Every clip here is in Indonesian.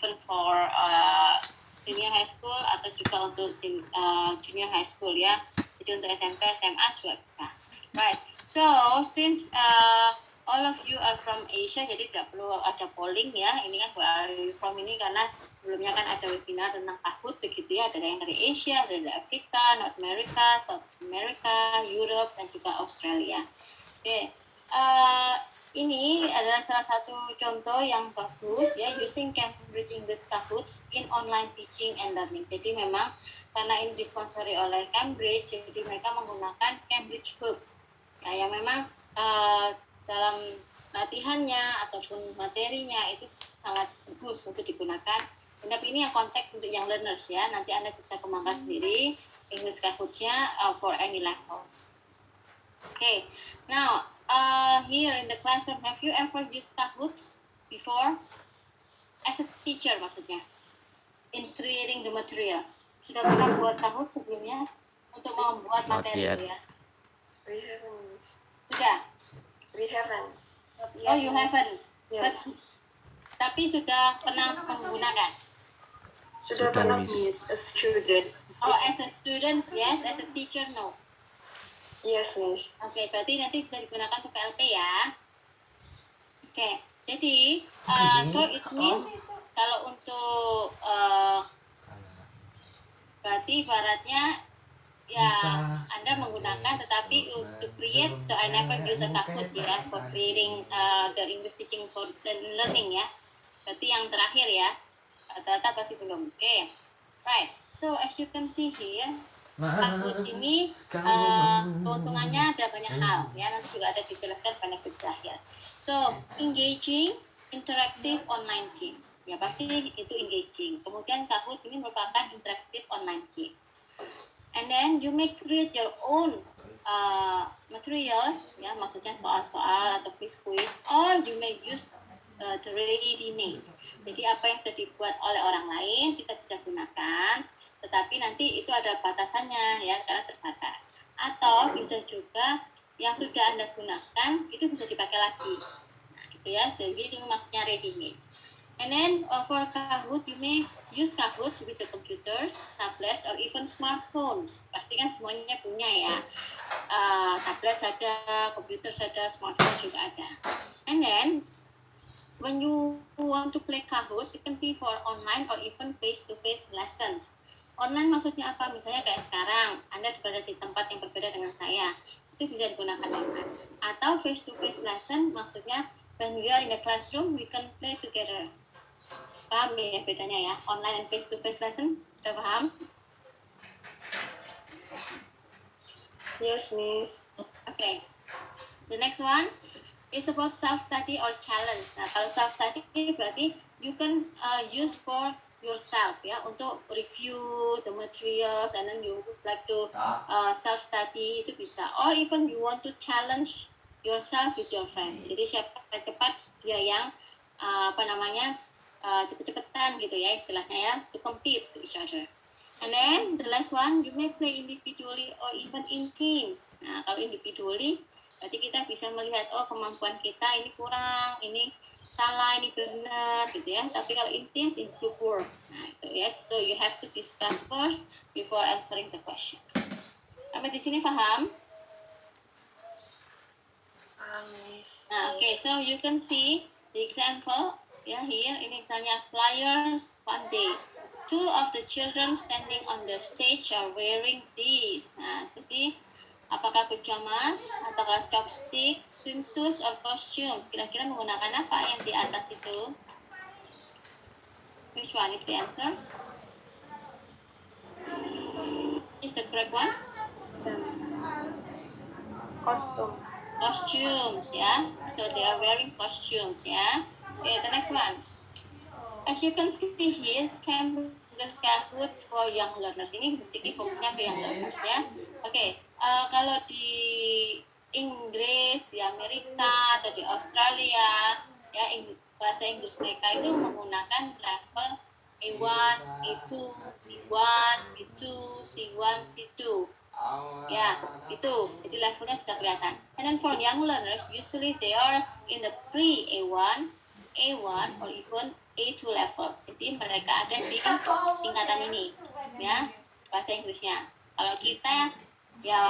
even for senior high school atau juga untuk junior high school ya. Jadi untuk SMP, SMA juga bisa. Right. So since all of you are from Asia, jadi tidak perlu ada polling ya. Ini kan where are you from ini karena sebelumnya kan ada webinar tentang Kahoot begitu ya. Ada yang dari Asia, ada dari Afrika, North America, South America, Europe dan juga Australia. Oke. Ini adalah salah satu contoh yang bagus ya, using Cambridge English Kahoot in online teaching and learning. Jadi memang karena ini disponsori oleh Cambridge, jadi mereka menggunakan Cambridge Book. Ya, yang memang dalam latihannya ataupun materinya itu sangat bagus untuk digunakan. Tapi ini yang konteks untuk yang learners ya. Nanti Anda bisa kembangkan sendiri English Kahoot-nya for any levels. Okay, now here in the classroom, have you ever used Kahoot before? As a teacher maksudnya, in creating the materials. Sudah pernah buat Kahoot sebelumnya untuk membuat materi ya? We haven't. Sudah? We haven't. Oh, you haven't? Yes. Tapi sudah pernah menggunakan? Sudah pernah, Miss. A student. Oh, as a student, yes. As a teacher, no. Yes, Miss. Oke, berarti nanti bisa digunakan untuk PLT ya. Oke, jadi so it means kalau untuk berarti ibaratnya ya Anda menggunakan, tetapi untuk create, so I never use a Kahoot ya for creating the English teaching for the learning ya. Berarti yang terakhir ya, rata-rata pasti belum. Oke, right. So as you can see here, Kahoot ini keuntungannya ada banyak hal ya, nanti juga ada dijelaskan banyak di akhir. So engaging interactive online games ya, pasti itu engaging. Kemudian Kahoot ini merupakan interactive online games. And then you may create your own materials ya, maksudnya soal-soal atau quiz-quiz, or you may use the ready-made. Jadi apa yang sudah dibuat oleh orang lain kita bisa gunakan, tetapi nanti itu ada batasannya ya, karena terbatas. Atau bisa juga yang sudah Anda gunakan itu bisa dipakai lagi. Nah, gitu ya. Jadi itu maksudnya ready-made. And then for Kahoot, you may use Kahoot with the computers, tablets, or even smartphones. Pasti kan semuanya punya ya. Tablet ada, komputer ada, smartphone juga ada. And then when you want to play Kahoot, it can be for online or even face-to-face lessons. Online maksudnya apa? Misalnya kayak sekarang, Anda berada di tempat yang berbeda dengan saya, itu bisa digunakan online. Atau face-to-face lesson maksudnya when we are in the classroom, we can play together. Paham ya bedanya ya? Online and face-to-face lesson, sudah paham? Yes, Miss. Okay. The next one is about self-study or challenge. Nah, kalau self-study berarti you can use for yourself ya, untuk review the materials and then you would like to self-study, itu bisa. Or even you want to challenge yourself with your friends. Jadi siapa cepat dia yang cepet-cepetan gitu ya istilahnya ya, to compete with each other. And then the last one, you may play individually or even in teams. Nah, kalau individually berarti kita bisa melihat, oh kemampuan kita ini kurang, ini salah, ini benar gitu ya. Tapi kalau in teams, in group work. Nah, itu ya. So you have to discuss first before answering the questions. Sampai di sini paham? Nah, okay, so you can see the example ya here. Ini misalnya flyers one day. 2 of the children standing on the stage are wearing these. Nah, jadi apakah pajamas, ataukah chopstick, swimsuits, or costumes? Kira-kira menggunakan apa yang di atas itu? Which one is the answer? Is the correct one? Costumes, ya. So they are wearing costumes, ya. Okay, the next one. As you can see here, Cambridge Kahoot for young learners. Ini mesti fokusnya ke young learners ya. Oke, kalau di Inggris, di Amerika atau di Australia, ya bahasa Inggris mereka itu menggunakan level A1, A2, B1, B2, C1, C2. Ya, itu. Jadi levelnya bisa kelihatan. And then for young learners, usually they are in the pre-A1, A1, or even A2 levels. Jadi mereka ada di tingkatan ini, ya, bahasa Inggrisnya. Kalau kita ya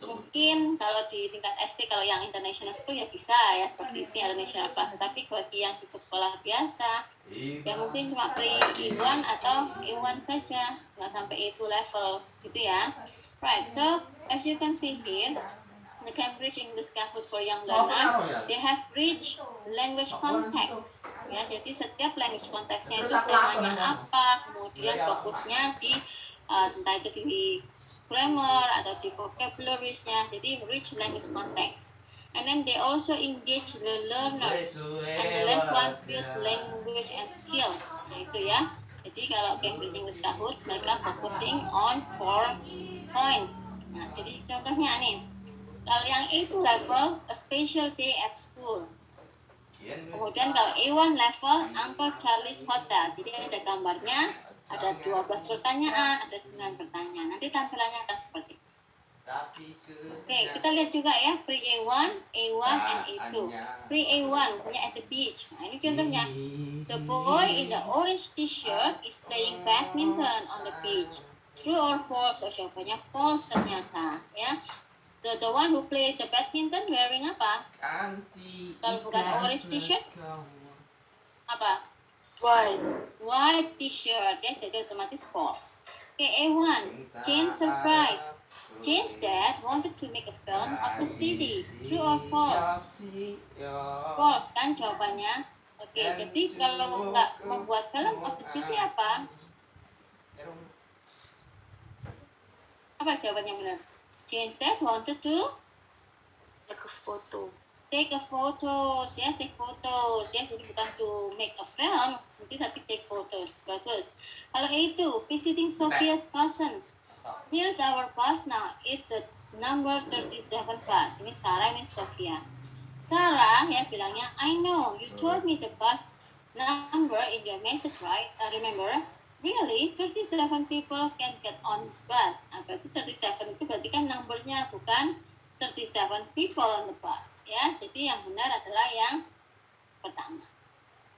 mungkin kalau di tingkat SD, kalau yang international school ya bisa ya seperti itu international class. Tapi bagi yang di sekolah biasa ya mungkin cuma pre A1 atau A1 saja, nggak sampai A2 levels gitu ya. Right, so as you can see here, the Cambridge English Kahoot for Young Learners, they have rich language context. Ya, jadi setiap language context-nya itu temanya apa, kemudian fokusnya di entah itu di grammar atau di vocabularies-nya, jadi rich language context. And then they also engage the learners, and the last one build language and skills. Nah itu ya. Jadi kalau Cambridge English Kahoot mereka focusing on 4 points. Nah, jadi contohnya nih. Kalau yang A2 level, a special day at school. Kemudian kalau A1 level, Uncle Charlie's Hotel. Jadi ada gambarnya, ada 12 pertanyaan, ada 9 pertanyaan. Nanti tampilannya akan seperti itu. Oke, kita lihat juga ya, pre-A1, A1, and A2. Pre-A1, misalnya at the beach. Nah, ini contohnya. The boy in the orange t-shirt is playing badminton on the beach. True or false? Oh, jawabannya false ternyata. Ya. The one who play the badminton wearing apa? Kalau bukan orange t-shirt, apa? White t-shirt. Ya, jadi otomatis false. Okay, A1. Jane surprise. Jane's dad wanted to make a film of the city. True or false? False kan jawabannya. Oke, jadi kalau nggak membuat film of the city apa? Apa jawabannya benar? Jane's dad wanted to Take a photo. take a photos, ya, take photos, ya, jadi bukan to make a film, tapi take photos. Bagus. Kalau itu, visiting Sophia's cousins. Here's our bus now. It's the number 37 bus. Ini Sarah, ini Sophia. Sarah ya bilangnya, I know, you told me the bus number in your message, right? Remember? Really? 37 people can get on this bus. Nah, berarti 37 itu berarti kan numbernya, bukan 37 people on the bus. Ya, jadi yang benar adalah yang pertama.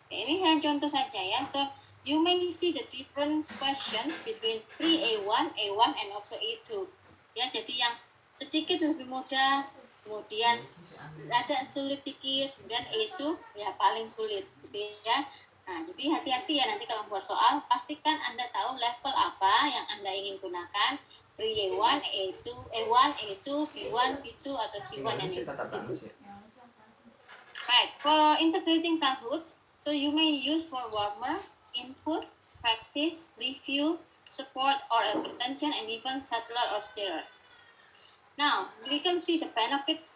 Oke, ini hanya contoh saja ya. So, you may see the different questions between pre-A1, A1, and also A2. Ya, jadi yang sedikit lebih mudah, kemudian ada sulit dikit, kemudian A2 ya paling sulit, gitu ya. Nah, jadi hati-hati ya nanti kalau buat soal, pastikan Anda tahu level apa yang Anda ingin gunakan. Pre-A1, A2, A1, A2, B1, B2, atau C1 dan C2. Right, for integrating Kahoot, so you may use for warmer, input, practice, review, support or extension, and even settler or stirrer. Now, we can see the benefits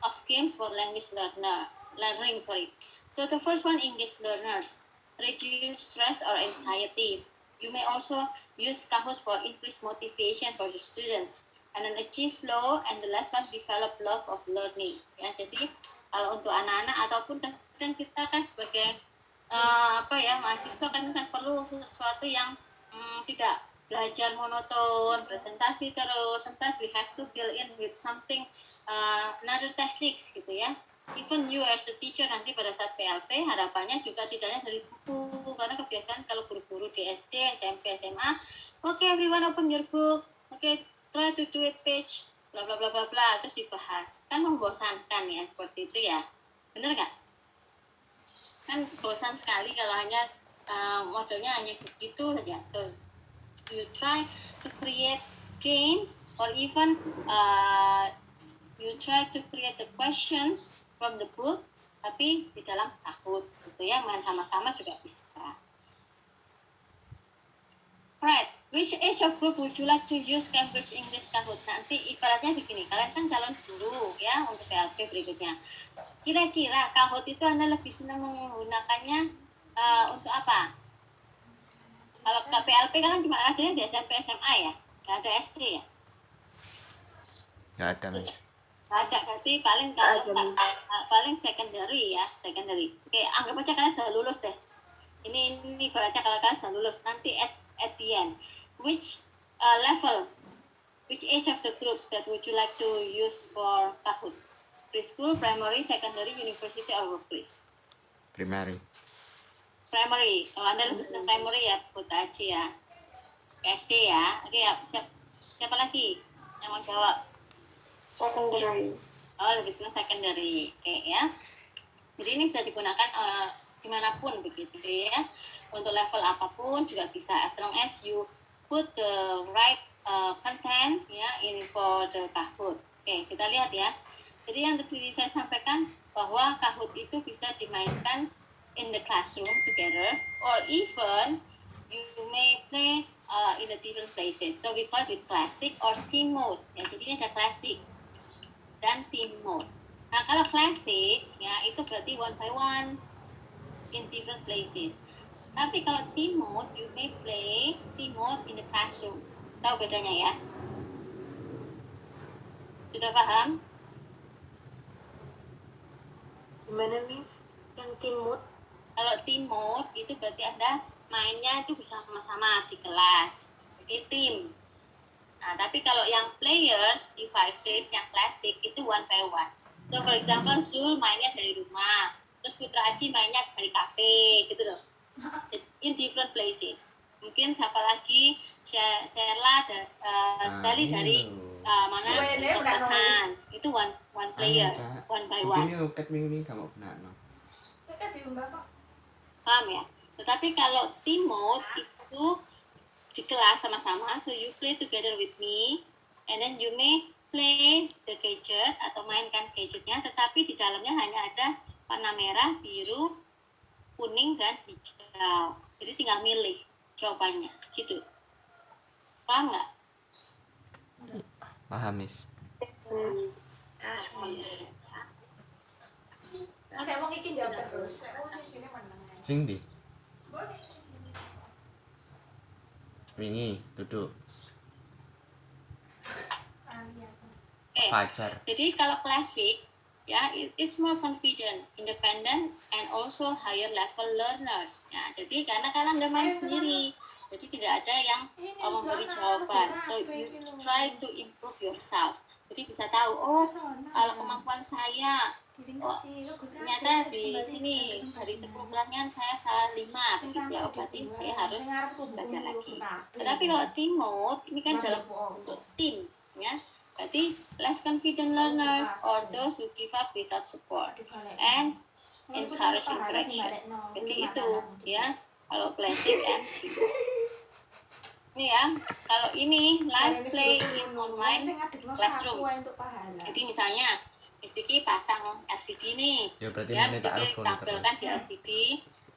of games for language learning. So the first one, English learners. Reduce stress or anxiety. You may also use Kahoot for increased motivation for the students. And then achieve flow, and the last one, develop love of learning. Ya, jadi kalau untuk anak-anak ataupun kadang kita kan sebagai mahasiswa kan perlu sesuatu yang tidak belajar monoton, presentasi terus, sometimes we have to fill in with something, another techniques gitu ya. Even you as a teacher nanti pada saat PLP harapannya juga tidaknya dari buku, karena kebiasaan kalau guru-guru di SD, SMP, SMA, okay, everyone open your book, okay, try to do it page, bla bla bla bla bla, terus dibahas, kan membosankan ya seperti itu ya, bener nggak? Kan bosan sekali kalau hanya modelnya hanya begitu saja. So you try to create games or even you try to create the questions from the book tapi di dalam Kahoot gitu ya, main sama-sama juga bisa. Right, which age of group would you like to use Cambridge English Kahoot? Nanti ibaratnya begini, kalian kan calon guru ya untuk PLP berikutnya. Kira-kira Kahoot itu Anda lebih senang menggunakannya untuk apa? Kalau PLP kan cuma adanya di SMP SMA ya, nggak ada SD ya? Nggak ada, Mas. Nggak ada, berarti paling kalau paling secondary ya, secondary. Oke, anggap aja kalian sudah lulus deh. Ini ibaratnya kalau kalian sudah lulus nanti at the end, which level, which age of the group that would you like to use for Kahoot? Preschool, primary, secondary, university, or workplace? Primary. primary. Anda lebih senang primary ya, Putra Aji ya. SD ya. Oke ya, siapa lagi yang mau jawab? Secondary. Oh, lebih senang secondary. Oke ya. Jadi ini bisa digunakan dimanapun begitu ya. Untuk level apapun juga bisa, as long as you put the right content ya in for the Kahoot. Oke, kita lihat ya. Jadi yang tadi saya sampaikan bahwa Kahoot itu bisa dimainkan in the classroom together, or even you may play in the different places. So we call it classic or team mode. Ya, jadi ini ada classic dan team mode. Nah, kalau classic ya itu berarti one by one in different places. Tapi kalau team mode, you may play team mode in the classroom. Tahu bedanya ya? Sudah paham? Gimana Miss? Yang team mode? Kalau team mode itu berarti Anda mainnya itu bisa sama-sama di kelas, di tim. Nah, tapi kalau yang players, devices, yang classic itu one by one. So, for example, Zul mainnya dari rumah, terus Putra Aji mainnya dari kafe, gitu loh. In different places. Mungkin siapa lagi, Sheila, Sally dari mana? Kos-kosan. Itu one player, one by one. Mungkin loket minggu ini kamu benar, no? Paham ya? Tetapi kalau team mode itu di kelas sama-sama, so you play together with me, and then you may play the gadget atau mainkan gadgetnya, tetapi di dalamnya hanya ada warna merah, biru, kuning, dan hijau. Jadi tinggal milih jawabannya, gitu. Paham nggak? Paham, Miss. Ada mau ngikutin jawab terus. Sing di. Wingi duduk. Pacar. Jadi kalau klasik, ya, it is more confident, independent, and also higher level learners. Ya, jadi karena kalian udah main sendiri, jadi tidak ada yang memberi jawaban. So you try to improve yourself. Jadi bisa tahu, oh kalau kemampuan saya, oh ternyata di sini dari 10 pelanggan saya salah 5, begitu ya, berarti saya harus belajar lagi. Tetapi kalau team mode ini kan dalam bentuk tim, ya. Berarti less confident learners or those who give up without support and encourage interaction. Jadi itu ya kalau classic and team. Ini ya, kalau ini live play in online classroom. Jadi misalnya Miss Kiki pasang LCD nih, Ya berarti ya ini Miss Kiki tampilkan di LCD.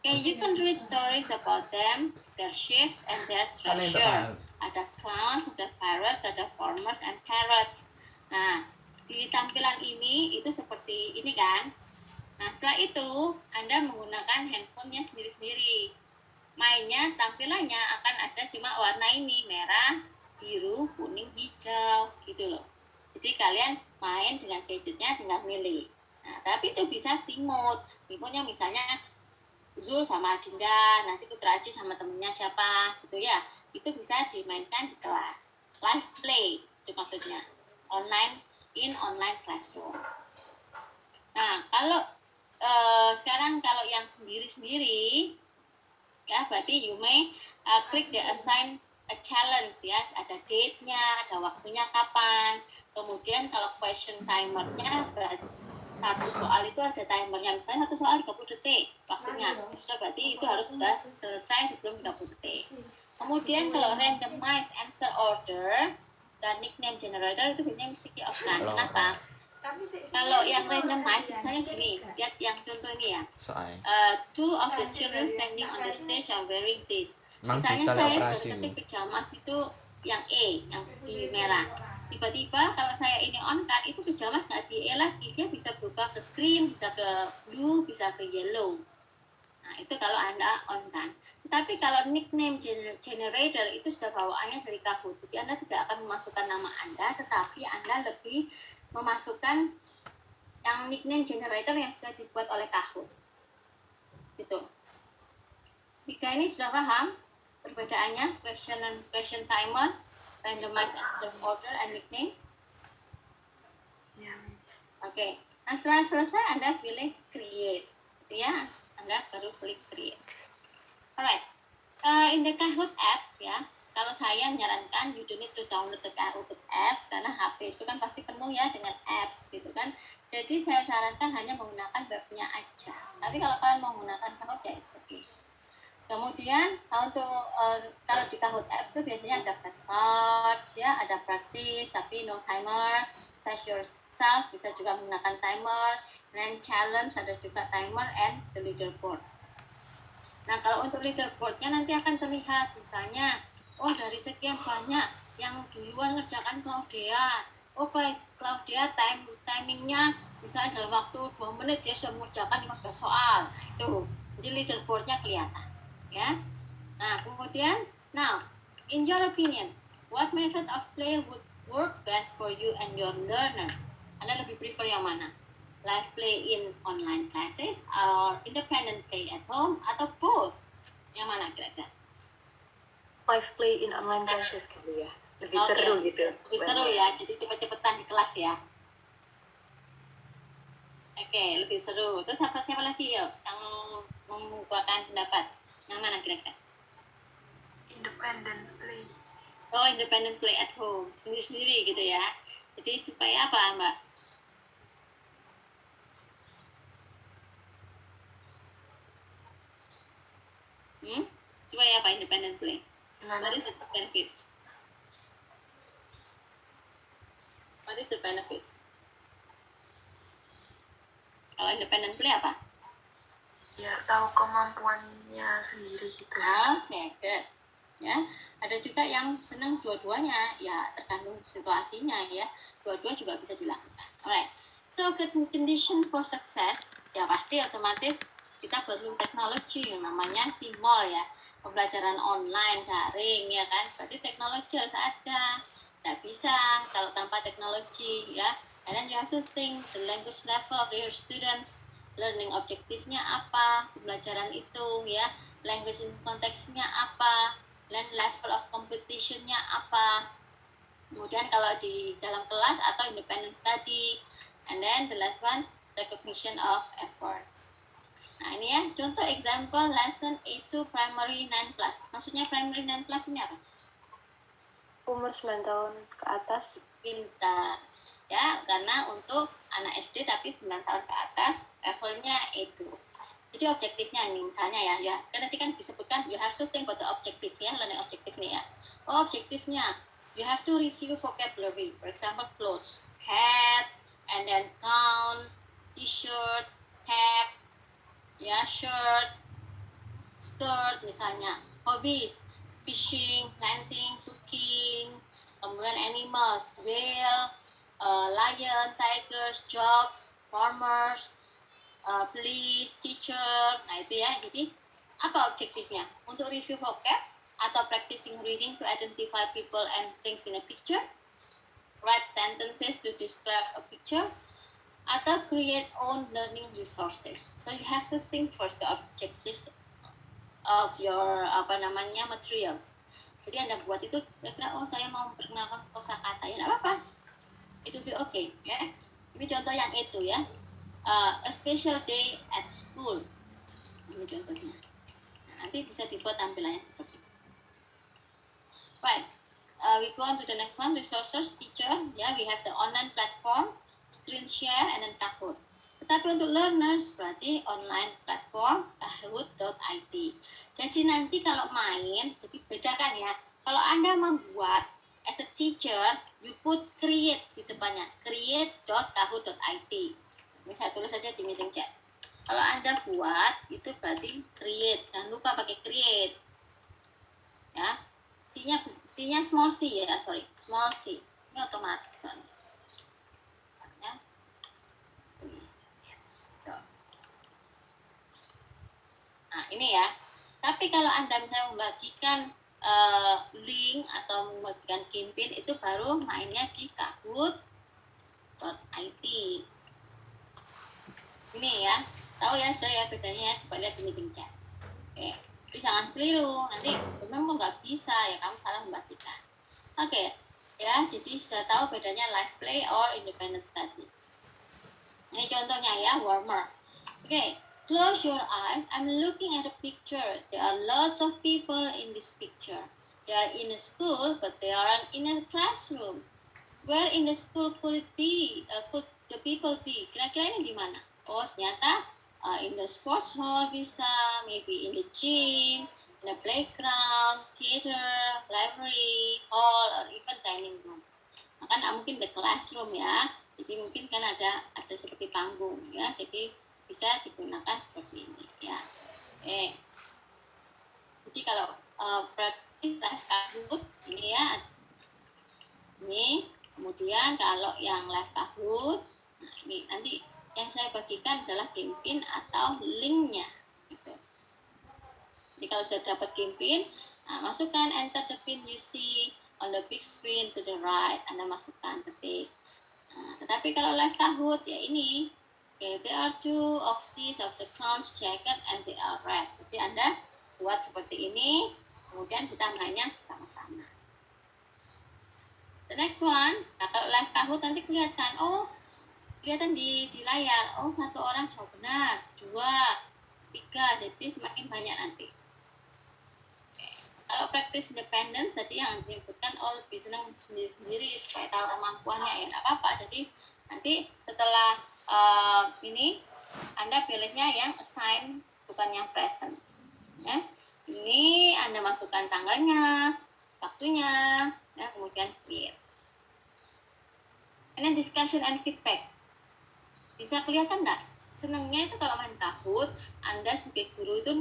Okay, you can read stories about them, their shapes and their treasure. Ada clowns, ada pirates, ada farmers and carrots. Nah, di tampilan ini itu seperti ini kan. Nah, setelah itu Anda menggunakan handphonenya sendiri-sendiri. Mainnya, tampilannya akan ada cuma warna ini, merah, biru, kuning, hijau, gitu loh. Jadi kalian main dengan gadgetnya, tinggal milih. Nah, tapi itu bisa team mode. Team mode-nya misalnya Zul sama Dinda, nanti Putra Aji sama temennya siapa, gitu ya. Itu bisa dimainkan di kelas. Live play, itu maksudnya. In online classroom. Nah, kalau sekarang kalau yang sendiri-sendiri, ya berarti you may klik the assign a challenge ya, ada date-nya, ada waktunya kapan. Kemudian kalau question timernya berarti satu soal itu ada timernya, misalnya satu soal 30 detik waktunya, sudah berarti itu harus sudah selesai sebelum 30 detik. Kemudian kalau randomized answer order dan nickname generator itu biasanya mesti di off kan. Kenapa? Kalau yang randomized misalnya gini, lihat yang contoh ini ya. Two of the children standing on the stage are wearing this. Misalnya saya berketik pijamas itu yang E, yang di merah. Tiba-tiba kalau saya ini on kan, itu pijamas nggak di E lagi, dia bisa berubah ke green, bisa ke blue, bisa ke yellow. Nah, itu kalau Anda on kan. Tapi kalau nickname generator itu sudah bawaannya dari Kahoot. Jadi Anda tidak akan memasukkan nama Anda, tetapi Anda lebih memasukkan yang nickname generator yang sudah dibuat oleh Kahoot. Gitu. Tiga ini sudah paham perbedaannya, question timer, randomized answer order, and nickname? Ya. Oke. Nah, setelah selesai Anda pilih create. Gitu ya. Anda baru klik create. Alright. In the Kahoot apps ya, kalau saya menyarankan you don't need to download the Kahoot apps karena HP itu kan pasti penuh ya dengan apps gitu kan. Jadi saya sarankan hanya menggunakan webnya aja. Tapi kalau kalian mau menggunakan Kahoot ya it's okay. Kemudian kalau di Kahoot apps itu biasanya ada flashcards ya, ada practice tapi no timer, test yourself bisa juga menggunakan timer, dan challenge ada juga timer and the leaderboard. Nah, kalau untuk leaderboardnya nanti akan terlihat, misalnya, oh dari sekian banyak yang duluan ngerjakan Claudia, oh Claudia timingnya misalnya dalam waktu 2 menit dia sudah mengerjakan 15 soal, itu, jadi leaderboardnya kelihatan, ya. Nah, kemudian, now, in your opinion, what method of play would work best for you and your learners? Anda lebih prefer yang mana? Live play in online classes or independent play at home atau both? Yang mana kira-kira? Live play in online classes kali ya. Lebih Oke. seru gitu. Lebih seru ya, jadi cepet-cepetan di kelas ya. Oke, lebih seru. Terus siapa lagi yuk yang membuahkan pendapat? Yang mana kira-kira? Independent play. Oh, independent play at home, sendiri-sendiri gitu ya. Jadi supaya apa, Mbak? Supaya apa independent play? What is the benefit? What is the benefit? Kalau independent play apa? Ya tahu kemampuannya sendiri gitu. Oke, good. Ya, ada juga yang senang dua-duanya, ya tergantung situasinya ya. Dua-dua juga bisa dilakukan. Alright. So, condition for success, ya pasti otomatis kita perlu teknologi yang namanya SIMOL ya. Pembelajaran online, daring ya kan. Berarti teknologi harus ada. Nggak bisa kalau tanpa teknologi ya. And then you have to think the language level of your students, learning objektifnya apa, pembelajaran itu ya, language konteksnya apa, dan level of competitionnya apa. Kemudian kalau di dalam kelas atau independent study, and then the last one recognition of efforts. Nah ini ya contoh example lesson 8 primary 9 plus. Maksudnya primary 9 plus ini apa? Umur 9 tahun ke atas. Pintar ya, karena untuk anak SD tapi 9 tahun ke atas levelnya itu. Jadi objektifnya ini misalnya ya kan nanti kan disebutkan you have to think about the objective ya, learning objective nih ya. Oh objektifnya you have to review vocabulary, for example clothes, hats, and then gown, t-shirt, cap, ya shirt, skirt misalnya. Hobbies, fishing, planting, cooking, kemudian animals, whale, lion, tigers, jobs, farmers, police, teacher. Nah itu ya, jadi apa objektifnya? Untuk review vocab atau practicing reading to identify people and things in a picture, write sentences to describe a picture, atau create own learning resources. So you have to think first the objectives of your materials. Jadi Anda buat itu kira-kira oh saya mau memperkenalkan kosakata ya, nggak apa-apa. Itu be okay ya. Ini contoh yang itu ya. A special day at school. Ini contohnya. Nah, nanti bisa dibuat tampilannya seperti itu. Right. We go on to the next one, resources, teacher. Ya, we have the online platform, screen share, and then Kahoot. Tetapi untuk learners berarti online platform kahoot.it. Jadi nanti kalau main, jadi bedakan ya. Kalau Anda membuat as a teacher, you put create di depannya, create.kahoot.it. Ini saya tulis saja di meeting chat. Kalau Anda buat, itu berarti create. Jangan lupa pakai create. Ya. C-nya small c ya, sorry. Small c. Ini otomatis soalnya. Ya. Nah, ini ya. Tapi kalau Anda misalnya membagikan link atau membagikan campaign, itu baru mainnya di kahoot.it. Ini ya. Tahu ya saya bedanya ya, coba lihat di meeting chat. Oke. Jadi jangan keliru, nanti memang kok nggak bisa ya kamu salah membagikan. Oke, ya jadi sudah tahu bedanya live play or independent study. Ini contohnya ya warmer. Oke, Close your eyes. I'm looking at a picture. There are lots of people in this picture. They are in a school, but they aren't in a classroom. Where in the school could it be? Could the people be? Kira-kira ini di mana? Oh, ternyata in the sports hall bisa, maybe in the gym, in the playground, theater, library, hall, or even dining room. Maka nggak mungkin the classroom ya. Jadi mungkin kan ada seperti panggung ya. Jadi bisa digunakan seperti ini ya. Jadi kalau praktis Kahoot ini ya. Ini kemudian kalau yang live Kahoot, nah ini nanti yang saya bagikan adalah Game atau linknya gitu. Jadi kalau sudah dapat Game, nah masukkan enter the pin you see on the big screen to the right, Anda masukkan ketik. Nah, tetapi kalau live Kahoot ya ini, okay, there are two of these of the clown's jacket and they are red. Jadi Anda buat seperti ini, kemudian kita mainnya bersama-sama. The next one, nah kalau live Kahoot nanti kelihatan, oh kelihatan di layar, oh satu orang jawab benar, 2, 3, jadi semakin banyak nanti. Kalau praktis independen, jadi yang disebutkan lebih senang sendiri-sendiri supaya tahu kemampuannya ya nggak apa-apa. Jadi nanti setelah ini Anda pilihnya yang assign bukan yang present. Ya. Ini Anda masukkan tanggalnya, waktunya, ya, kemudian clear. And then discussion and feedback. Bisa kelihatan nggak? Senangnya itu kalau main Kahoot, Anda sebagai guru itu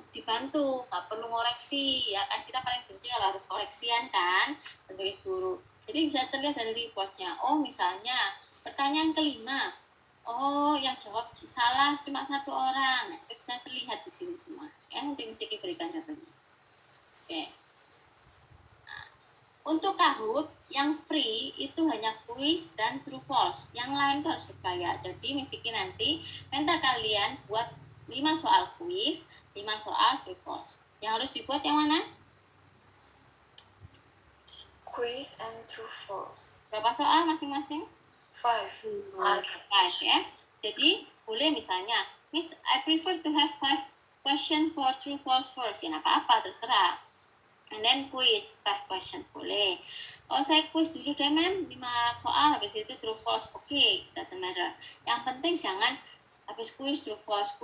dibantu, nggak perlu ngoreksi ya kan, kita paling benci kalau harus koreksian kan sebagai guru. Jadi bisa terlihat dari reportnya, oh misalnya pertanyaan kelima, oh yang jawab salah cuma 1 orang, nah, itu bisa terlihat di sini semua ya, nanti mesti diberikan contohnya. Oke. Nah, untuk Kahoot yang free itu hanya quiz dan true false, yang lain itu harus berbayar. Jadi mesti nanti minta kalian buat 5 soal quiz, 5 soal true false. Yang harus dibuat yang mana? Quiz and true false. Berapa soal masing-masing? 5. 5 ya. Jadi boleh misalnya, Miss, I prefer to have 5 question for true false first. Ya apa-apa, terserah. And then quiz, 5 question boleh. Oh saya quiz dulu deh mem, 5 soal, habis itu true false. Oke, doesn't matter. Yang penting jangan habis quiz true false,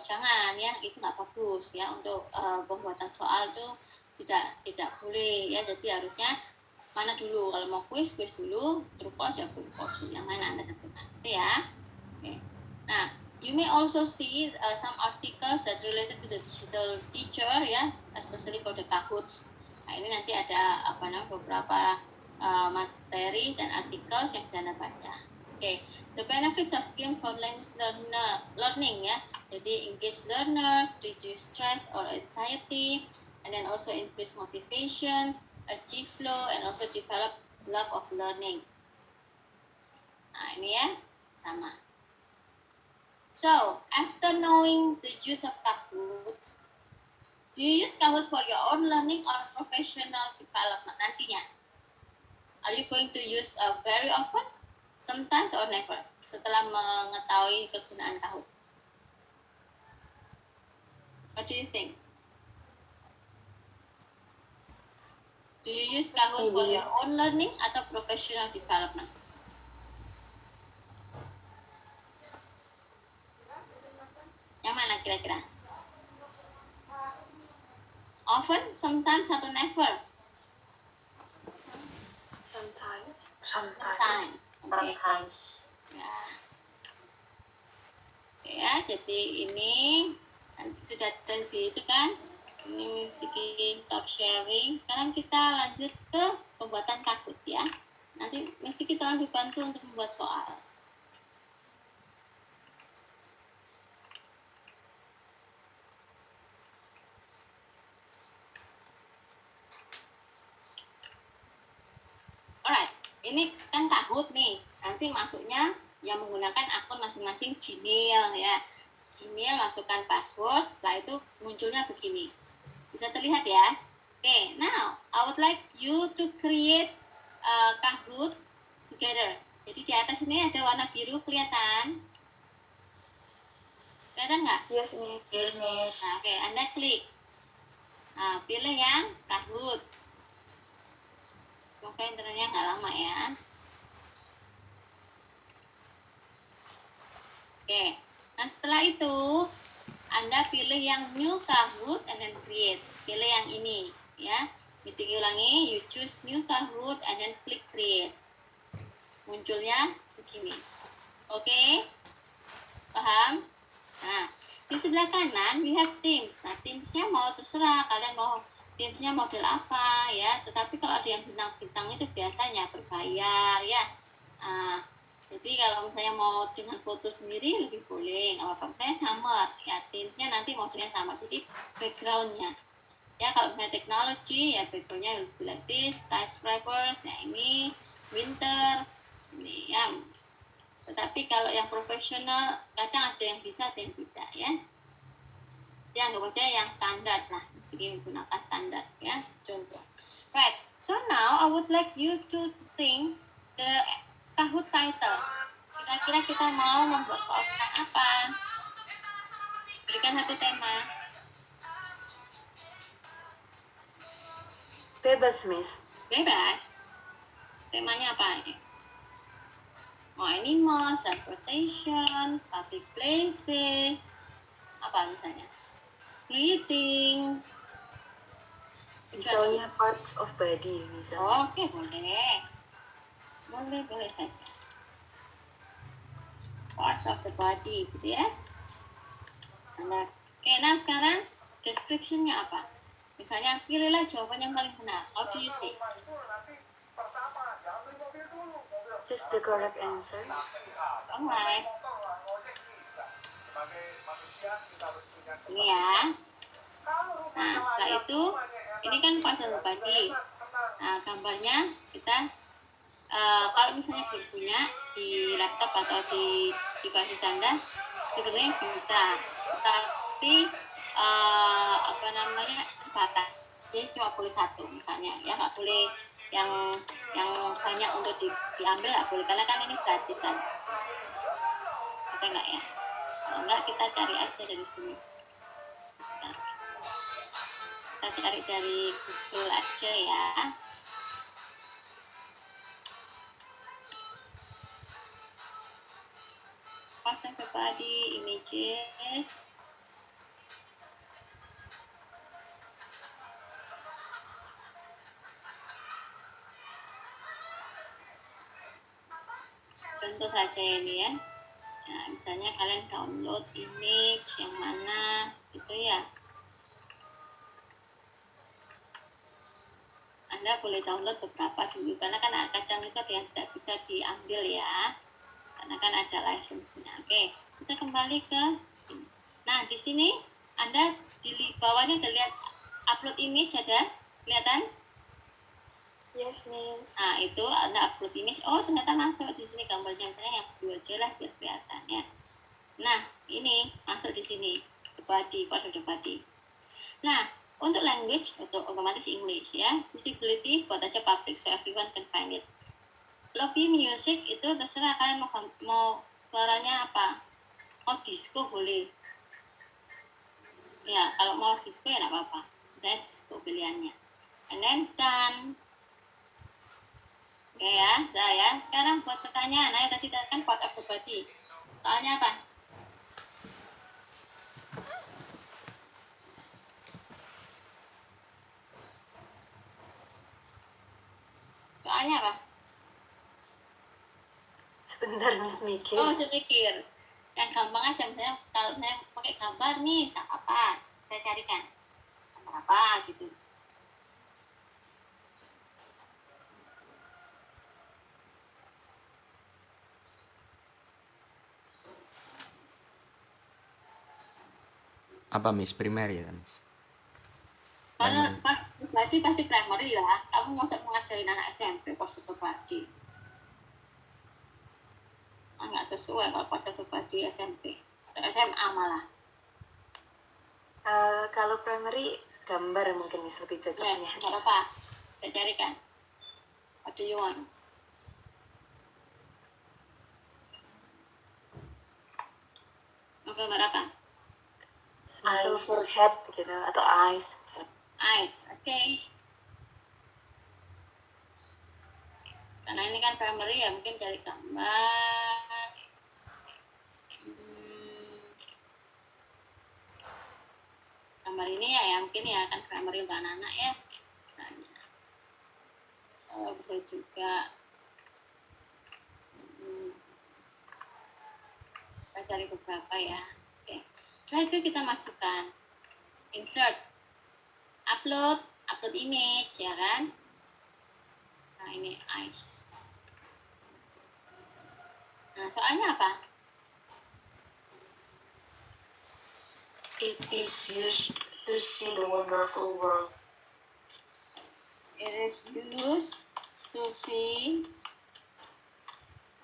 jangan ya, itu nggak bagus ya untuk pembuatan soal itu tidak boleh ya. Jadi harusnya mana dulu, kalau mau quiz dulu, true false ya true false, yang mana Anda tentukan itu ya. Okay. Nah, you may also see some articles that related to the digital teacher ya, especially for the Kahoots. Nah ini nanti ada beberapa materi dan articles yang bisa Anda baca. Okay. The benefits of games for language learning ya. Jadi engage learners, reduce stress or anxiety, and then also increase motivation, achieve flow, and also develop love of learning. Nah ini ya, sama. So, after knowing the use of Kahoot, do you use Kahoot for your own learning or professional development nantinya? Are you going to use very often? Sometimes or never, setelah mengetahui kegunaan Kahoot. What do you think? Do you use Kahoot for your own learning atau professional development? Yang mana kira-kira? Often, sometimes, atau never? Sometimes. Sometimes. Okay. Ya. Oke ya, jadi ini sudah terjadi itu kan. Ini mesti top sharing. Sekarang kita lanjut ke pembuatan Kahoot ya. Nanti mesti kita dibantu untuk membuat soal. Alright, ini kan Kahoot nih. Nanti masuknya yang menggunakan akun masing-masing Gmail ya. Gmail masukkan password, setelah itu munculnya begini. Bisa terlihat ya. Okay, now I would like you to create Kahoot together. Jadi di atas ini ada warna biru kelihatan. Kelihatan nggak? Yes, Miss. Yes. Nah, oke, Anda klik. Nah, pilih yang Kahoot. Semoga internetnya nggak lama ya. Oke, nah setelah itu Anda pilih yang New Kahoot and then Create. Pilih yang ini ya. Mesti ulangi, you choose New Kahoot and then klik Create. Munculnya begini. Oke, paham? Nah, di sebelah kanan we have Teams. Nah, Teamsnya mau terserah kalian mau Teamsnya model apa ya. Tetapi kalau ada yang bintang-bintang itu biasanya berbayar ya. Nah, jadi kalau misalnya mau dengan foto sendiri lebih boleh. Nggak apa-apa. Saya sama ya. Teamsnya nanti modelnya sama. Jadi backgroundnya ya kalau misalnya teknologi ya backgroundnya lebih like this, skyscrapers ya ini winter ini ya. Tetapi kalau yang profesional kadang ada yang bisa ada yang tidak ya. Yang nggak percaya yang standar lah, mesti menggunakan standar ya. Contoh. Right. So now I would like you to think the Kahoot title. Kira-kira kita mau membuat soal tentang apa? Berikan satu tema. Bebas, Miss. Bebas. Temanya apa ini? Mau animals, transportation, public places, apa misalnya? Greetings. Misalnya parts of body, misalnya. Oke, boleh. Boleh saja. Parts of the body, gitu ya. Oke, nah sekarang description-nya apa? Misalnya, pilihlah jawaban yang paling benar. How do you say? Choose the correct answer. Alright. Ini ya. Nah, setelah itu, ini kan parts of the body. Nah, gambarnya kita, kalau misalnya belum punya di laptop atau di device Anda, sebetulnya bisa. Tapi, apa namanya, terbatas. Jadi cuma boleh satu misalnya, ya nggak boleh yang banyak untuk diambil nggak boleh karena kan ini gratisan. Ada nggak ya? Kalau nggak kita cari aja dari sini. Nah, kita cari dari Google aja ya. Parts of the body, images. Contoh saja ini ya. Nah, misalnya kalian download image yang mana gitu ya. Anda boleh download beberapa dulu karena kan kadang itu ada yang tidak bisa diambil ya. Karena kan ada license-nya. Oke, kita kembali ke sini. Nah, di sini Anda di bawahnya terlihat upload image ada, kelihatan? Yes, Miss. Nah, itu Anda upload image. Oh, ternyata masuk di sini gambarnya. Misalnya yang kedua aja lah biar kelihatan ya. Nah, ini masuk di sini. The body, part of the body. Nah, untuk language, otomatis English ya. Visibility, buat aja public so everyone can find it. Lobby music itu terserah kalian mau suaranya apa. Mau disco boleh. Ya, kalau mau disco ya nggak apa-apa. Misalnya disco pilihannya. And then done. Oke ya, saya sekarang buat pertanyaan. Ayo tadi kan part of the body. Soalnya apa? Soalnya apa? Sebentar, Miss mikir. Oh, saya pikir. Yang gampang aja, misalnya kalau saya pakai gambar nih, apa? Saya carikan. Gambar apa gitu. Apa Miss? Primer ya Miss? Karena berarti pasti primary lah. Kamu masa mengajarin anak SMP pas badi. Nggak sesuai kalau pas badi SMP atau SMA malah. Kalau primary gambar mungkin Miss lebih Ya, cocoknya. nggak apa-apa. Saya carikan. What do you want? Mau gambar apa? muscle forehead gitu atau eyes. Eyes, oke. Karena ini kan primary ya mungkin dari gambar. Gambar ini ya mungkin ya kan primary untuk anak-anak ya. Misalnya. Bisa juga kita cari beberapa ya. Oke. Setelah itu kita masukkan insert, upload image ya kan. Nah ini eyes. Nah soalnya apa? It is used to see the wonderful world. It is used to see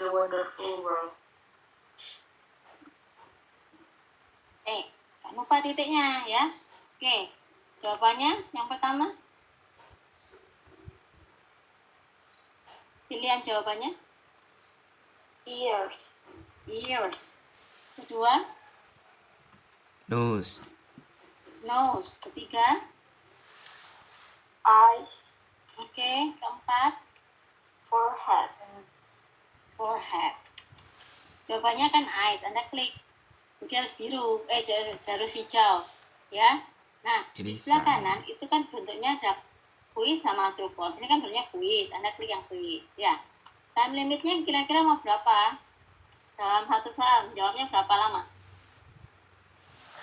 The wonderful world. Jangan lupa titiknya ya. Oke, jawabannya yang pertama. Pilihan jawabannya. Ears. Ears. Kedua, Nose. nose. Ketiga, Eyes. oke. Keempat, Forehead. forehead. Jawabannya kan eyes. Anda klik. Jadi harus biru. Harus hijau. Ya. Nah, di sebelah Irisan. kanan itu kan bentuknya ada quiz sama true false. Ini kan bentuknya quiz. Anda klik yang quiz. Ya. Time limitnya kira-kira mau berapa? Dalam satu soal, jawabnya berapa lama?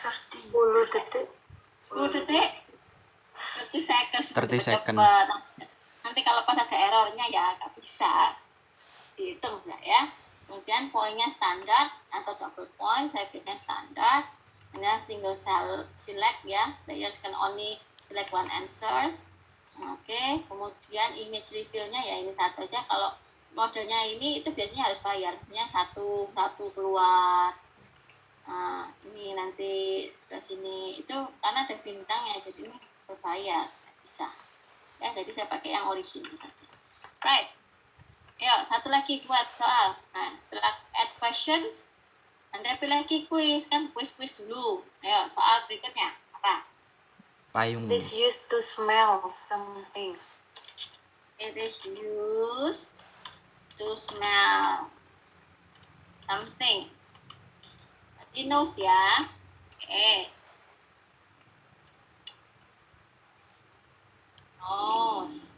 10 detik. 10 detik? 30 seconds. 30 second. Cepat. Nanti kalau pas ada errornya ya nggak bisa dihitung ya. Kemudian poinnya standar atau double point, saya biasanya standar. Kemudian single cell select ya, players can only select one answers. Oke, kemudian image reveal-nya ya ini satu aja. Kalau modelnya ini itu biasanya harus bayar, biasanya satu keluar. Nah, ini nanti ke sini itu karena ada bintang ya, jadi ini berbayar, nggak bisa. Ya, jadi saya pakai yang original saja. Right. Yuk, satu lagi buat soal. Nah, setelah add questions, Anda pilih lagi quiz, kan quiz dulu. Ayo, soal berikutnya apa? Payung. It is used to smell something. It is used to smell something. Berarti nose ya. Oke. Nose.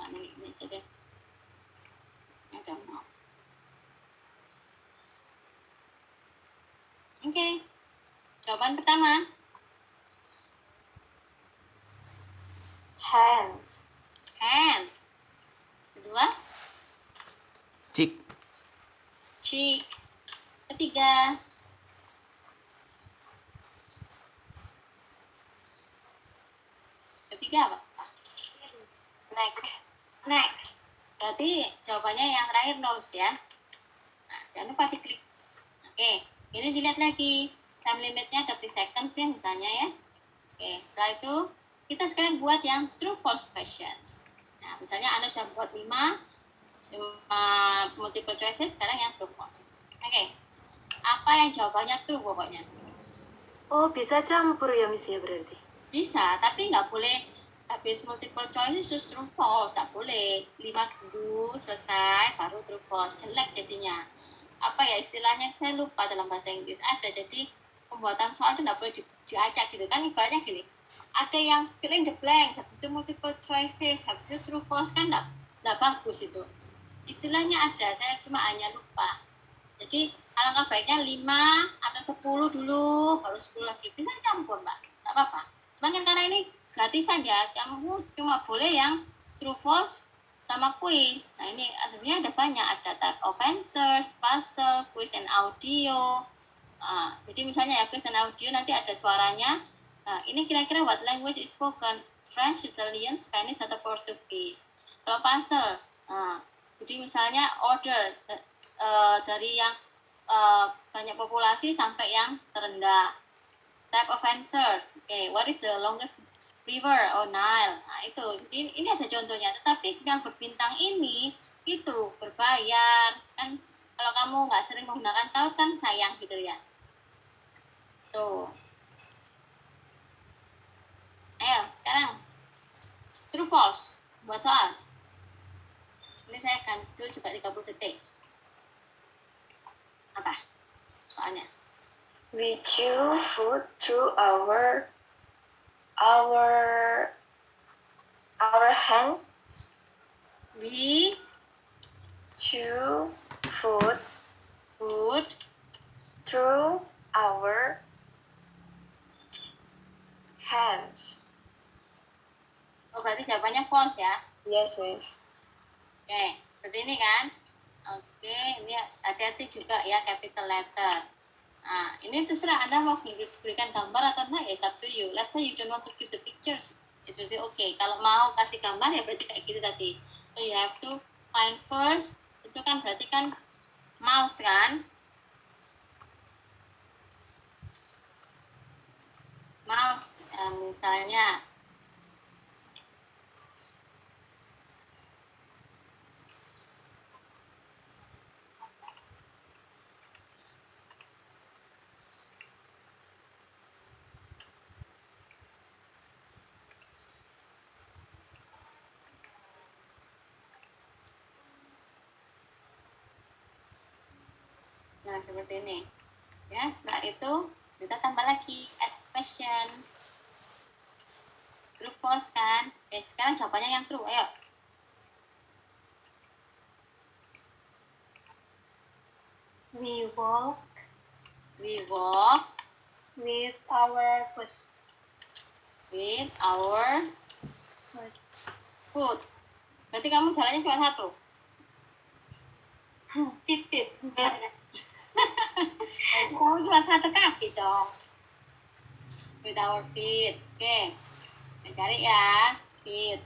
Ini aja deh. Ini ada mau. Oke. Jawaban pertama. Hands. Hands. Kedua, Cheek. cheek. Ketiga, apa? Neck. Neck. Berarti jawabannya yang terakhir nose ya. Nah, jangan lupa diklik. Oke, ini dilihat lagi. Time limitnya 30 seconds ya misalnya ya. Oke, setelah itu kita sekarang buat yang true false questions. Nah, misalnya Anda sudah buat 5 multiple choices, sekarang yang true false. Oke, apa yang jawabannya true pokoknya? Oh, bisa campur ya Miss ya berarti. Bisa, tapi nggak boleh habis multiple choices terus true false, nggak boleh. 5 dulu selesai baru true false, jelek jadinya. Apa ya istilahnya, saya lupa dalam bahasa Inggris ada, jadi pembuatan soal itu nggak boleh diacak gitu kan, ibaratnya gini, ada yang fill in the blanks, habis itu multiple choices, habis itu true false, kan nggak bagus itu. Istilahnya ada, saya cuma hanya lupa. Jadi alangkah baiknya 5 atau 10 dulu, baru 10 lagi. Bisa campur mbak, nggak apa-apa. Cuman karena ini gratisan ya, kamu cuma boleh yang true false sama quiz. Nah ini sebenarnya ada banyak, ada type of answers, puzzle, quiz and audio. Jadi misalnya ya quiz and audio nanti ada suaranya. Nah ini kira-kira what language is spoken? French, Italian, Spanish, atau Portuguese. Kalau puzzle, nah, jadi misalnya order dari yang banyak populasi sampai yang terendah. Type of answers, okay, what is the longest river? Oh, Nile. Nah itu, ini ada contohnya. Tetapi yang berbintang ini itu berbayar kan. Kalau kamu nggak sering menggunakan taught kan sayang gitu ya. Tuh. Ayo sekarang true false buat soal. Ini saya akan itu juga 30 detik. Apa soalnya? We chew food through our hand. We Chew food through our hands. oh berarti jawabannya false ya. Yes, Miss. Oke, seperti ini kan? Oke, ini hati-hati juga ya capital letter. Nah, ini terserah Anda mau berikan gambar atau enggak ya, it's up to you. Let's say you don't want to give the pictures, it will be okay. Kalau mau kasih gambar ya berarti kayak gitu tadi. So you have to find first, itu kan berarti kan mouse kan? Mouse, misalnya nah seperti ini ya. Nah itu kita tambah lagi add question, true false kan. Oke, sekarang jawabannya yang true. Ayo, We walk we walk with our foot. with our Foot. foot. Berarti kamu jalannya cuma satu. Tip. Berarti kamu cuma satu kaki dong. With our feet. Oke, kita cari ya feet.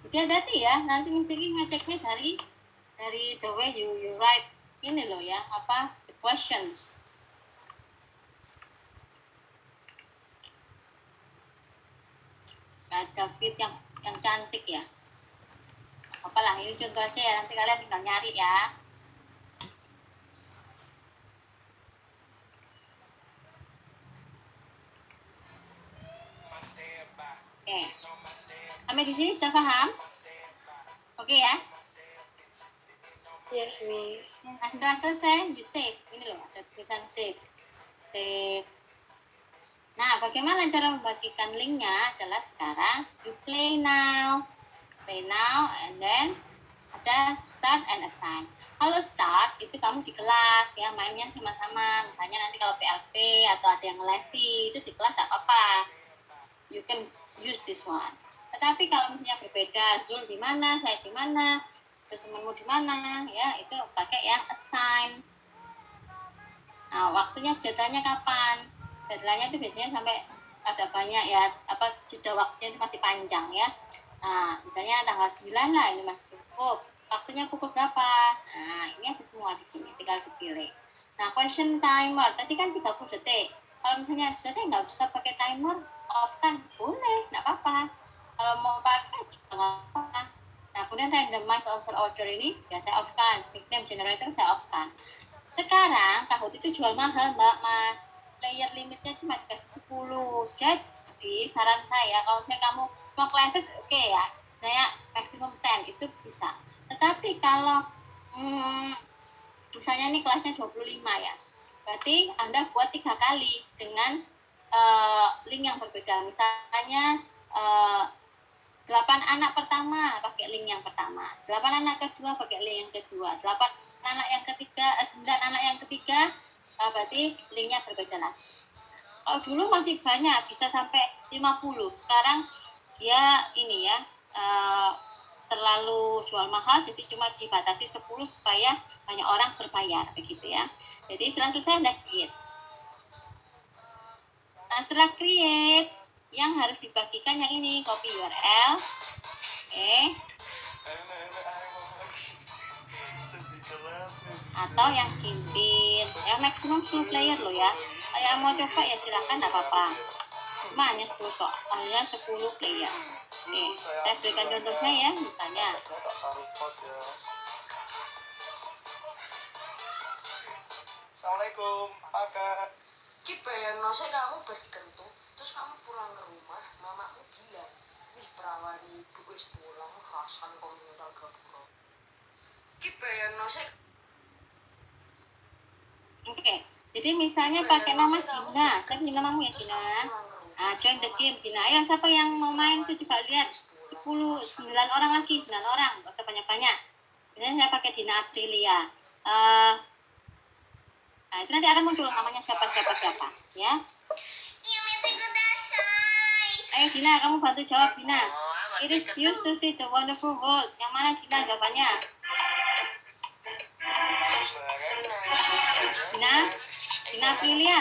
Jadi hati ya, nanti mesti ngeceknya dari the way you write ini loh ya, apa the questions. Ada feet yang cantik ya. Apalah, ini contoh aja ya, nanti kalian tinggal nyari ya. Oke. Sampai di sini sudah paham? Oke ya. Yes, Miss. Nah, setelah selesai, you save. Ini loh, ada tulisan save. Save. Nah, bagaimana cara membagikan linknya adalah sekarang you play now, and then ada start and assign. Kalau start itu kamu di kelas ya, mainnya sama-sama. Misalnya nanti kalau PLP atau ada yang lesi itu di kelas apa-apa, you can use this one. Tetapi kalau misalnya berbeda, Zul di mana, saya di mana, terus temanmu di mana, ya itu pakai yang assign. Nah, waktunya jadwalnya kapan? Deadline-nya itu biasanya sampai ada banyak ya, apa jeda waktunya itu masih panjang ya. Nah, misalnya tanggal 9 lah, ini masih cukup. Waktunya pukul berapa? Nah, ini ada semua di sini, tinggal dipilih. Nah, question timer, tadi kan 30 detik. Kalau misalnya sudah nggak bisa pakai timer, off kan? Boleh, nggak apa-apa. Kalau mau pakai juga nggak apa-apa. Nah, kemudian randomize answer order ini, ya saya off-kan. Nickname generator saya off-kan. Sekarang Kahoot itu jual mahal, Mbak, Mas. Player limitnya cuma dikasih 10. Jadi saran saya kalau misalnya kamu cuma classes oke ya, saya maksimum 10 itu bisa. Tetapi kalau misalnya ini kelasnya 25 ya, berarti Anda buat 3 kali dengan link yang berbeda. Misalnya 8 anak pertama pakai link yang pertama, 8 anak kedua pakai link yang kedua, 8 anak yang ketiga, 9 anak yang ketiga, berarti linknya berbeda lagi. Kalau dulu masih banyak, bisa sampai 50. Sekarang ya ini ya, terlalu jual mahal, jadi cuma dibatasi 10 supaya banyak orang berbayar, begitu ya. Jadi setelah selesai Anda create. Nah, setelah create, yang harus dibagikan yang ini, copy URL. Oke. atau yang Kimpin. Ya maksimum 10 player loh ya. Kalau yang mau coba ya silahkan, nggak apa-apa. Cuma hanya 10 hanya 10 player. Oke, saya berikan contohnya ya, misalnya. Assalamualaikum, Kakak. Ki bayangno sik kamu berkentung, terus kamu pulang ke rumah, mamamu bilang, "Wih, perawan ibu wis pulang, rasan kok mental gabro." Ki bayangno sik. Oke, jadi misalnya pakai nama Gina. Kan namamu ya Gina. Nah, join the game Gina. Ayo siapa yang mau main tuh coba lihat. 9 orang lagi, 9 orang. Gak usah banyak-banyak. Kemudian saya pakai Dina Aprilia. Nah, itu nanti akan muncul namanya siapa ya. Ayo Dina, kamu bantu jawab Dina. It is used to see the wonderful world. Yang mana Dina jawabannya? Dina Aprilia.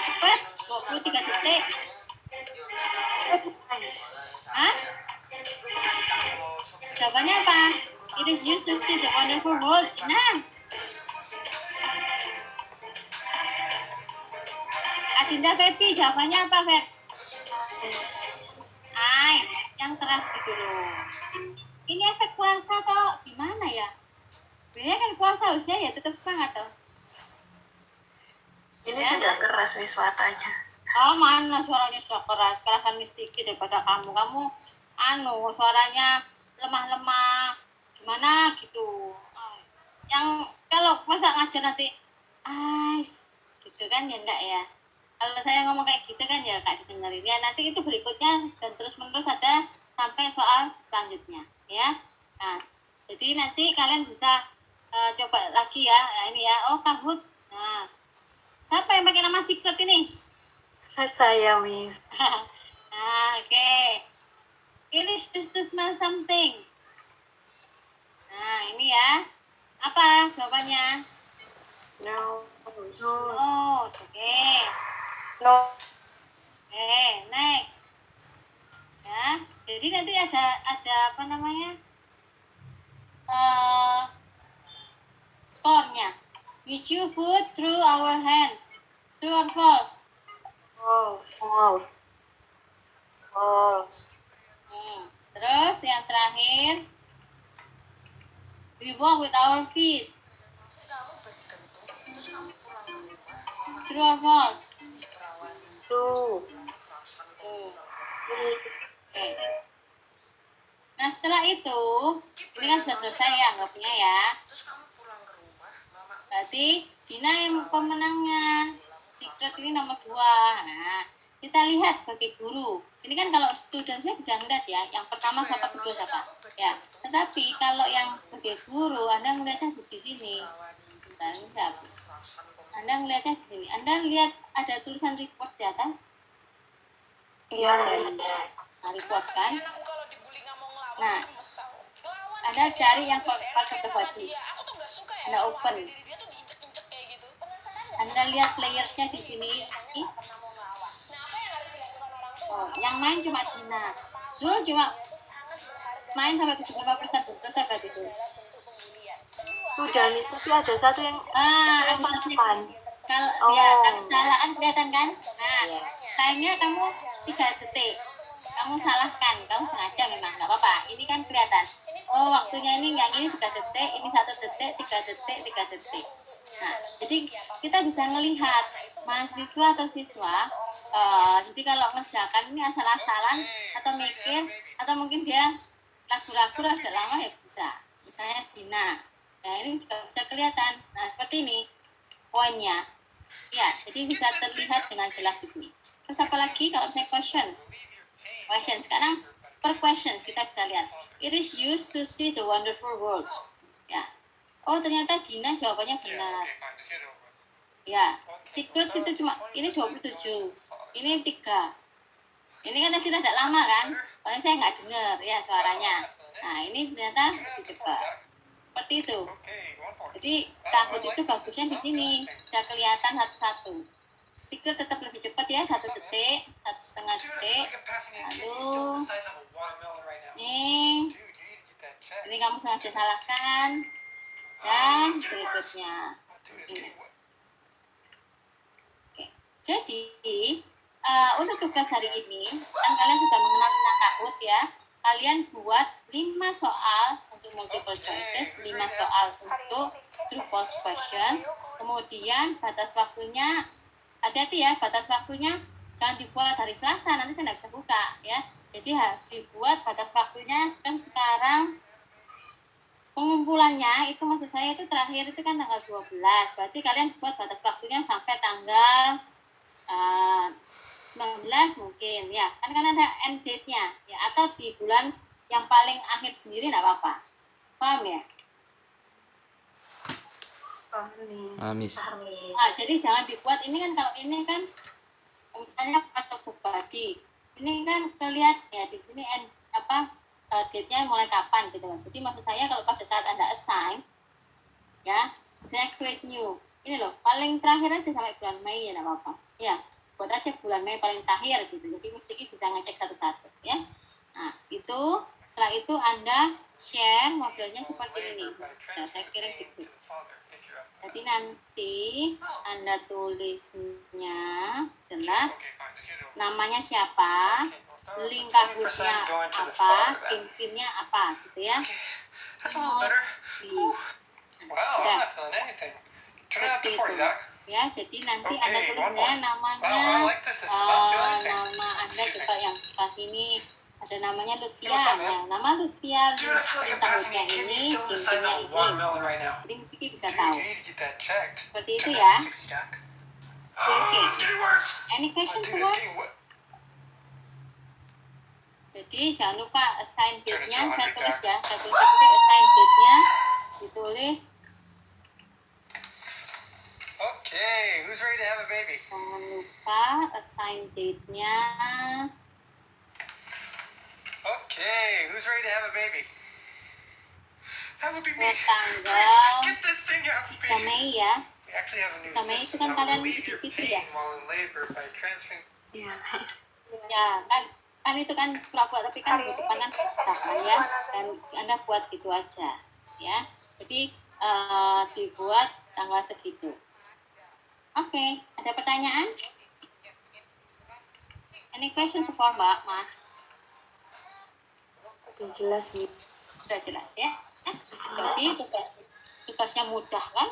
Cepat, 23 detik. Hah? Jawabannya apa? It is used to see the wonderful world. Nah. Adinda Febi, jawabannya apa, Feb? Ice, yang keras gitu loh. Ini efek puasa atau gimana ya? Biasanya kan puasa harusnya ya tetap semangat toh. Ini Ya? tidak keras nih suaranya. Oh mana suaranya suara keras, kerasan mistiki daripada kamu. Kamu suaranya lemah-lemah, gimana gitu. Yang kalau masa ngajar nanti, Ice, gitu kan ya enggak ya. Kalau saya ngomong kayak gitu kan ya kak didengerin ya, nanti itu berikutnya dan terus menerus ada sampai soal selanjutnya ya. Nah jadi nanti kalian bisa coba lagi ya. Nah, ini ya, oh Kahut. Nah siapa yang pakai nama Secret ini? Saya, Miss. Nah oke. It is just to smell something. Nah ini ya, apa jawabannya? No. Nose, oke. No. Next. Ya, jadi nanti ada apa namanya? Skornya. We chew food through our hands. True or false? False. Terus yang terakhir, we walk with our feet. Kamu berkentung, terus kamu pulang ke rumah, mamamu True or false? perawan ibu True. rasan kok Tuh. mental Oke. Nah setelah itu, ini kan sudah selesai ya anggapnya ya. terus kamu pulang ke rumah, mamamu Berarti Dina yang pemenangnya. Secret ini nomor 2. Nah, kita lihat sebagai guru. Ini kan kalau student saya bisa ngeliat ya, yang pertama siapa, kedua siapa. Ya, tetapi kalau yang sebagai guru, Anda melihatnya di sini. Dan ini hapus. Anda melihatnya di sini. Anda lihat ada tulisan report di atas. Iya, Nah, report kan. Nah, Anda cari yang parts of the body. Anda open. Anda lihat playersnya di sini. Oh, yang main cuma Dina. Zul cuma main sampai 75%. Selesai berarti Zul. Udah, Miss. Tapi ada satu yang Ada papan. kalau Oh. ya kalau salah kan kelihatan kan. Nah, kayaknya kamu 3 detik. Kamu salahkan, kamu sengaja memang nggak apa-apa. Ini kan kelihatan. Oh, waktunya ini yang ini 3 detik, ini 1 detik, 3 detik, 3 detik. Nah, jadi kita bisa melihat mahasiswa atau siswa. Jadi kalau ngerjakan ini asal-asalan atau mikir atau mungkin dia ragu-ragu agak lama ya bisa. Misalnya Dina. Nah, ini juga bisa kelihatan. Nah, seperti ini poinnya. Ya, jadi bisa terlihat dengan jelas di sini. Terus apa lagi kalau misalnya questions? Question sekarang per question kita bisa lihat. It is used to see the wonderful world. Ya. Oh, ternyata Dina jawabannya benar. Ya, secrets itu cuma ini 27. Ini 3. Ini kan tadi tidak lama kan? Soalnya saya nggak dengar ya suaranya. Nah, ini ternyata lebih cepat. Seperti itu. Jadi Kahut itu bagusnya di sini, bisa kelihatan satu-satu. Secret tetap lebih cepat ya, 1 detik, 1,5 detik. Lalu ini kamu sengaja salahkan. Dan berikutnya ini. Oke. Jadi untuk tugas hari ini kan kalian sudah mengenal tentang Kahoot ya. Kalian buat 5 soal untuk multiple choices, 5 soal untuk true false questions. Kemudian batas waktunya, hati-hati ya, batas waktunya jangan dibuat hari Selasa, nanti saya nggak bisa buka ya. Jadi harus dibuat batas waktunya kan sekarang pengumpulannya itu maksud saya itu terakhir itu kan tanggal 12. Berarti kalian buat batas waktunya sampai tanggal 19 mungkin ya. Kan ada end date-nya ya, atau di bulan yang paling akhir sendiri enggak apa-apa. Paham ya? Miss. Nah, jadi jangan dibuat ini kan, kalau ini kan misalnya part of the body. Ini kan kelihatan ya di sini date-nya mulai kapan gitu kan. Jadi maksud saya kalau pada saat Anda assign ya, misalnya create new. Ini loh, paling terakhir aja sampai bulan Mei ya enggak apa-apa. Ya, buat aja bulan Mei paling terakhir gitu. Jadi mesti bisa ngecek satu-satu ya. Nah, itu setelah itu Anda share modelnya seperti ini. Nah, saya kirim di grup. Jadi nanti Anda tulisnya adalah namanya siapa, link Kahoot-nya apa, campaign-nya apa gitu ya. Udah. Seperti itu. Ya, jadi nanti Anda tulisnya namanya nama Anda coba yang pas ini ada namanya Lutfia. Nah, nama Lutfia link Kahoot-nya ini, campaign-nya ini. Jadi mesti bisa tahu. Seperti itu ya. Oke. Any question semua? Jadi jangan lupa assign date-nya, saya tulis ya. Saya tulis itu assign date-nya, ditulis. Okay, who's ready to have a baby? Jangan lupa assign date-nya. Okay, who's ready to have a baby? That would be me. Tanggal Get this thing out of 3 Mei ya. We actually have a new 3 Mei itu system kan that will kalian relieve your Idul Fitri pain ya. while in labor by transferring. Ya, kan itu kan pura-pura, tapi kan di depan kan susah kan ya. Dan Anda buat gitu aja ya. Jadi dibuat tanggal segitu. Oke, ada pertanyaan? Any question so far, Mbak, Mas? Sudah jelas nih. Sudah jelas ya? Jadi tugasnya mudah kan?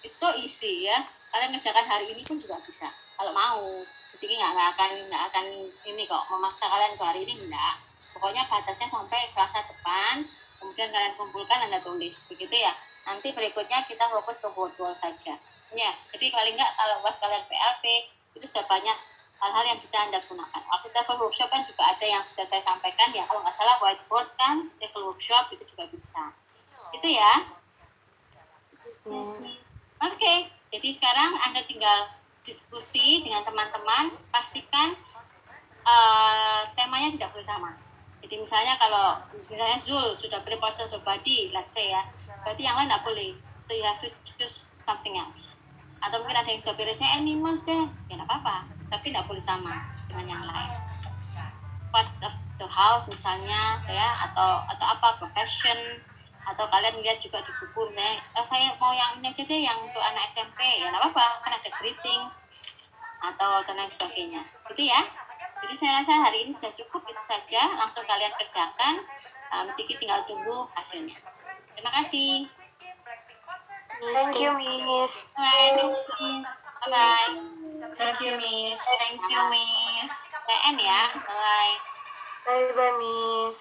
It's so easy ya. Kalian ngerjakan hari ini pun juga bisa kalau mau. Jadi nggak akan ini kok memaksa kalian ke hari ini, enggak. Pokoknya batasnya sampai Selasa depan. Kemudian kalian kumpulkan, Anda tulis begitu ya. Nanti berikutnya kita fokus ke virtual saja ya. Jadi paling nggak kalau pas kalian PLP itu sudah banyak hal-hal yang bisa Anda gunakan. Waktu travel workshop kan juga ada yang sudah saya sampaikan ya. Kalau nggak salah whiteboard kan travel workshop itu juga bisa. Itu ya. Oke, jadi sekarang Anda tinggal diskusi dengan teman-teman. Pastikan temanya tidak boleh sama. Jadi misalnya kalau misalnya Zul sudah pilih posture of body, let's say ya, berarti yang lain nggak boleh. So you have to choose something else. Atau mungkin ada yang sudah pilih saya animals deh, ya nggak apa-apa, tapi nggak boleh sama dengan yang lain. Part of the house misalnya ya, atau apa profession, atau kalian lihat juga di buku misalnya, saya mau yang ini aja deh, yang untuk anak SMP, ya nggak apa-apa, kan ada greetings atau dan lain sebagainya, gitu ya. Jadi saya rasa hari ini sudah cukup, itu saja, langsung kalian kerjakan, mesti tinggal tunggu hasilnya. Terima kasih. Thank you, Miss. Alright, thank you. Bye-bye. Thank you, Miss. Thank you, Miss. PN ya, bye. Bye-bye, Miss.